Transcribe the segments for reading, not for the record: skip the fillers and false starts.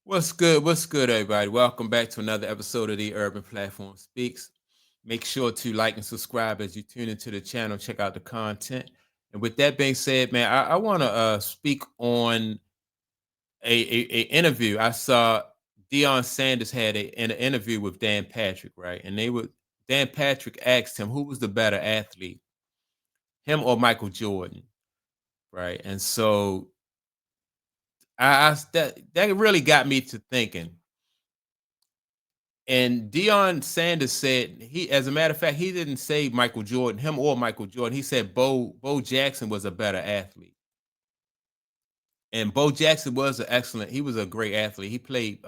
What's good? What's good, everybody? Welcome back to another episode of the Urban Platform Speaks. Make sure to like and subscribe as you tune into the channel. Check out the content. And with that being said, man, I want to speak on a interview. I saw Deion Sanders had an interview with Dan Patrick, right? And Dan Patrick asked him who was the better athlete, him or Michael Jordan, right? And so that really got me to thinking. And Deion Sanders said as a matter of fact, he didn't say Michael Jordan, him or Michael Jordan. He said Bo Jackson was a better athlete. And Bo Jackson he was a great athlete. He played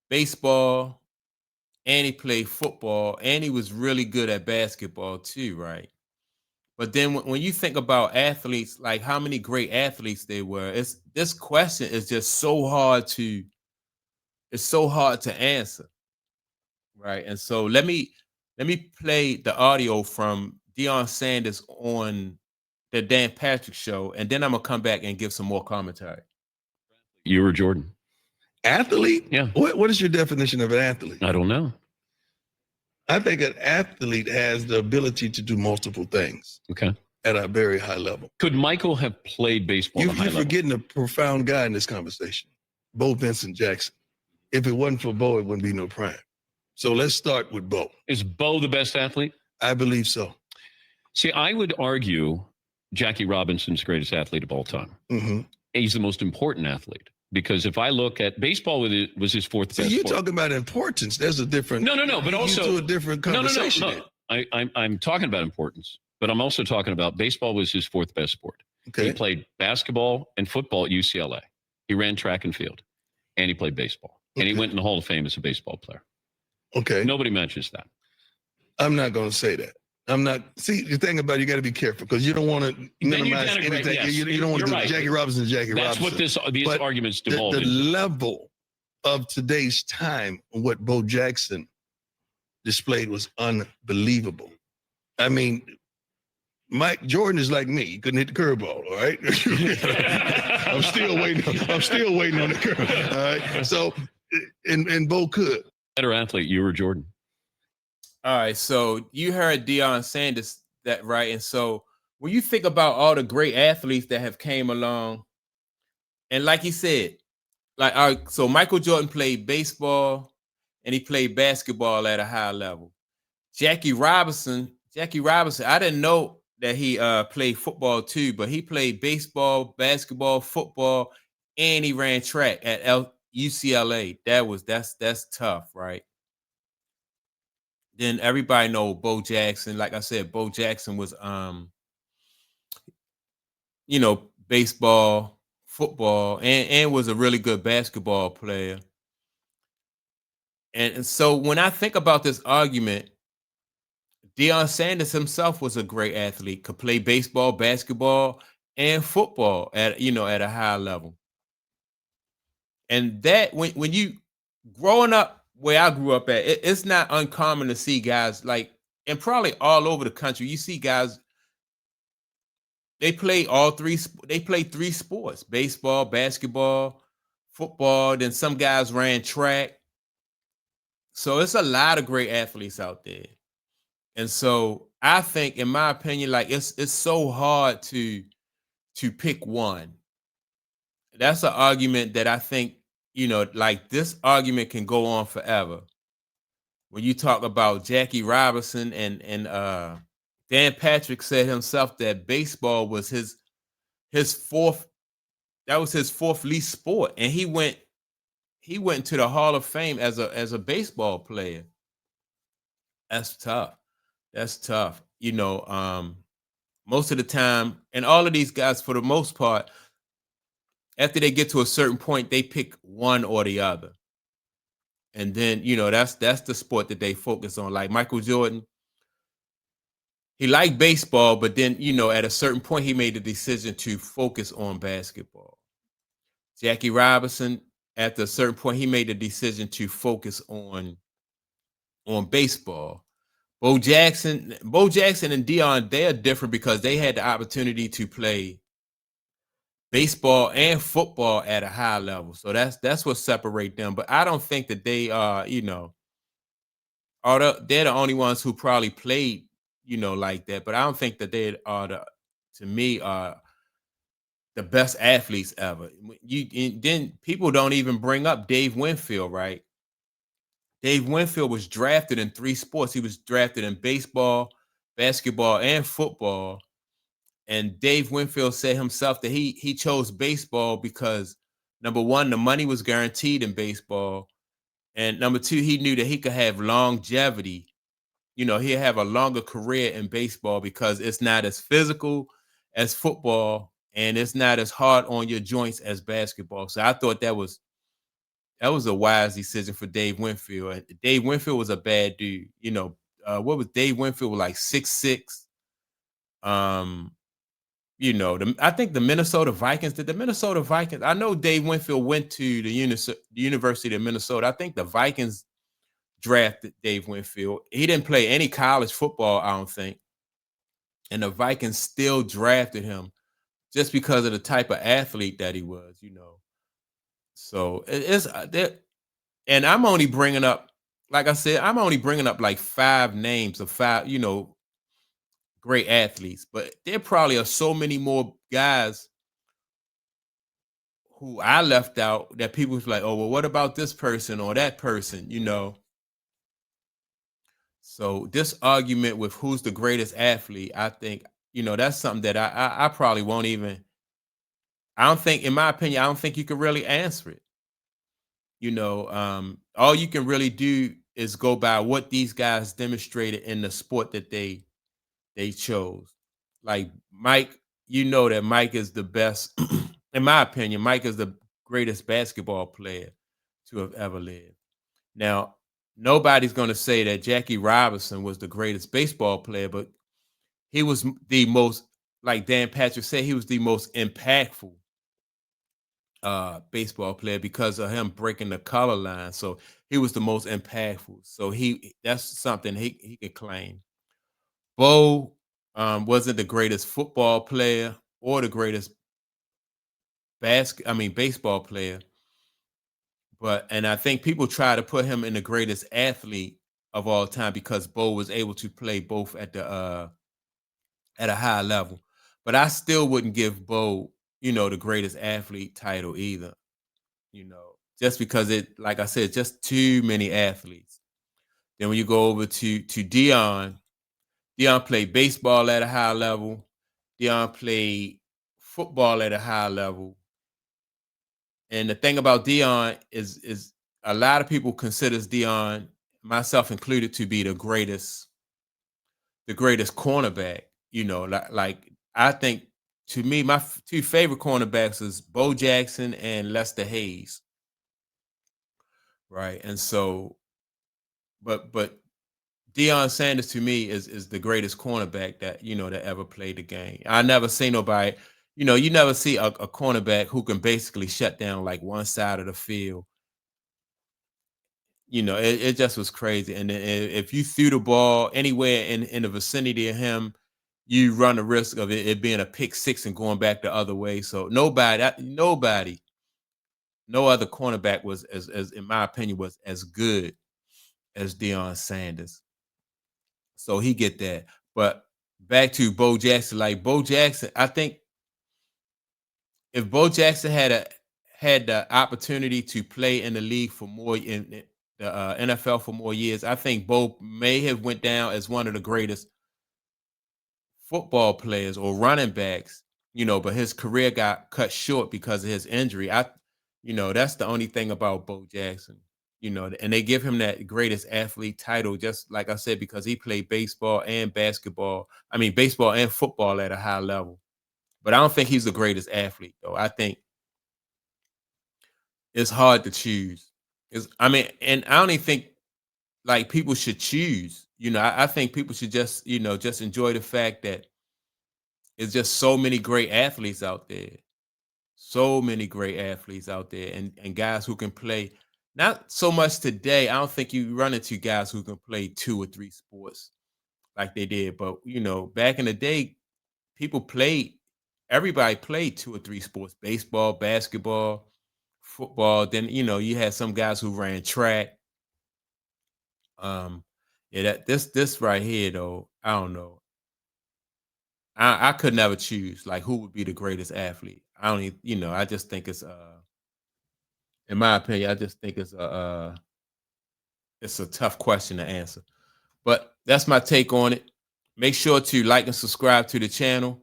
baseball and he played football and he was really good at basketball too, right? But then when you think about athletes, like how many great athletes they were, this question is just so hard to answer. Right. And so let me play the audio from Deion Sanders on the Dan Patrick show, and then I'm gonna come back and give some more commentary. You were Jordan. Athlete? Yeah. What is your definition of an athlete? I don't know. I think an athlete has the ability to do multiple things Okay. at a very high level. Could Michael have played baseball at a high You're level? forgetting a profound guy in this conversation, Bo Vincent Jakson. If it wasn't for Bo, it wouldn't be no prime. So let's start with Bo. Is Bo the best athlete? I believe so. See, I would argue Jackie Robinson's the greatest athlete of all time. Mm-hmm. He's the most important athlete because if I look at baseball, was his fourth So best you're sport. talking about importance. There's a different. No. But also you do a different conversation. No. I'm talking about importance, but I'm also talking about baseball was his fourth best sport. Okay. He played basketball and football at UCLA. He ran track and field, and he played baseball. And he went in the Hall of Fame as a baseball player. Okay. Nobody mentions that. I'm not going to say that. I'm not. See, the thing about it, you got to be careful because you don't want to minimize anything. Yes, you don't want to do right. Jackie Robinson, Jackie That's Robinson. That's what these arguments devolve the into. level of today's time, what Bo Jackson displayed was unbelievable. I mean, Mike Jordan is like me. He couldn't hit the curveball, all right? I'm still waiting on the curve, all right? So, and Bo could. Better athlete, you or Jordan? All right, so you heard Deion Sanders that right, and so when you think about all the great athletes that have came along, and like he said, so Michael Jordan played baseball and he played basketball at a high level. Jackie Robinson, I didn't know that he played football too, but he played baseball, basketball, football, and he ran track at UCLA. That's tough, right? Then everybody know Bo Jackson. Like I said, Bo Jackson was baseball, football, and was a really good basketball player. And so when I think about this argument, Deion Sanders himself was a great athlete, could play baseball, basketball, and football at a high level. And that when you growing up where I grew up at, it's not uncommon to see guys like, and probably all over the country, you see guys, they play three sports: baseball, basketball, football. Then some guys ran track. So it's a lot of great athletes out there. And so I think, in my opinion, like it's so hard to pick one. That's an argument that I think, like this argument can go on forever. When you talk about Jackie Robinson and Dan Patrick said himself that baseball was his fourth, that was his fourth least sport. And he went into the Hall of Fame as a baseball player. That's tough. Most of the time, and all of these guys, for the most part, after they get to a certain point, they pick one or the other. And then, that's the sport that they focus on. Like Michael Jordan, he liked baseball, but then, at a certain point, he made the decision to focus on basketball. Jackie Robinson, at a certain point, he made the decision to focus on baseball. Bo Jackson and Deion, they are different because they had the opportunity to play baseball and football at a high level. So that's what separate them. But I don't think that they are, they're the only ones who probably played, like that. But I don't think that they are to me, the best athletes ever. Then people don't even bring up Dave Winfield, right? Dave Winfield was drafted in 3 sports. He was drafted in baseball, basketball, and football. And Dave Winfield said himself that he chose baseball because number one, the money was guaranteed in baseball, and number two, he knew that he could have longevity. He'll have a longer career in baseball because it's not as physical as football, and it's not as hard on your joints as basketball. So I thought that was a wise decision for Dave Winfield. And Dave Winfield was a bad dude. What was Dave Winfield, like 6'6"? Um, I think the Minnesota Vikings, did the Minnesota Vikings, I know Dave Winfield went to the University of Minnesota. I think the Vikings drafted Dave Winfield. He didn't play any college football, I don't think. And the Vikings still drafted him just because of the type of athlete that he was. So it's there. And I'm only bringing up, like I said, I'm only bringing up like 5 names of 5, great athletes. But there probably are so many more guys who I left out that people's like, oh, well, what about this person or that person? So this argument with who's the greatest athlete, I think, that's something that I probably won't even, I don't think, in my opinion, I don't think you can really answer it. All you can really do is go by what these guys demonstrated in the sport that they chose. Like Mike, that Mike is the best, in my opinion. Mike is the greatest basketball player to have ever lived. Now, nobody's going to say that Jackie Robinson was the greatest baseball player, but he was the most, like Dan Patrick said, he was the most impactful baseball player because of him breaking the color line. So he was the most impactful. So that's something he could claim. Bo wasn't the greatest football player or the greatest baseball player, and I think people try to put him in the greatest athlete of all time because Bo was able to play both at a high level. But I still wouldn't give Bo, the greatest athlete title either. Just because like I said, just too many athletes. Then when you go over to Deion played baseball at a high level. Deion played football at a high level. And the thing about Deion is a lot of people considers Deion, myself included, to be the greatest cornerback. Like I think, to me, my 2 favorite cornerbacks is Bo Jackson and Lester Hayes. Right. And so, but Deion Sanders to me is the greatest cornerback that that ever played the game. I never see nobody, you never see a cornerback who can basically shut down like one side of the field. It just was crazy. And then if you threw the ball anywhere in the vicinity of him, you run the risk of it being a pick six and going back the other way. So nobody, no other cornerback was as in my opinion was as good as Deion Sanders. So he get that. But back to Bo Jackson, like Bo Jackson, I think if Bo Jackson had the opportunity to play in the league for more in the NFL for more years, I think Bo may have went down as one of the greatest football players or running backs, but his career got cut short because of his injury. That's the only thing about Bo Jackson. And they give him that greatest athlete title, just like I said, because he played baseball and basketball. Baseball and football at a high level. But I don't think he's the greatest athlete, though. I think it's hard to choose. And I don't even think like people should choose. I think people should just enjoy the fact that it's just so many great athletes out there. So many great athletes out there and guys who can play. Not so much today. I don't think you run into guys who can play 2 or 3 sports like they did. But back in the day, people played everybody played 2 or 3 sports: baseball, basketball, football. Then you had some guys who ran track. Yeah, this right here though, I don't know. I could never choose like who would be the greatest athlete. I don't even, I just think it's in my opinion, I just think it's a tough question to answer. But that's my take on it. Make sure to like and subscribe to the channel.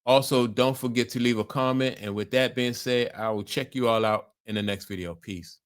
Also, don't forget to leave a comment. And with that being said, I will check you all out in the next video. Peace.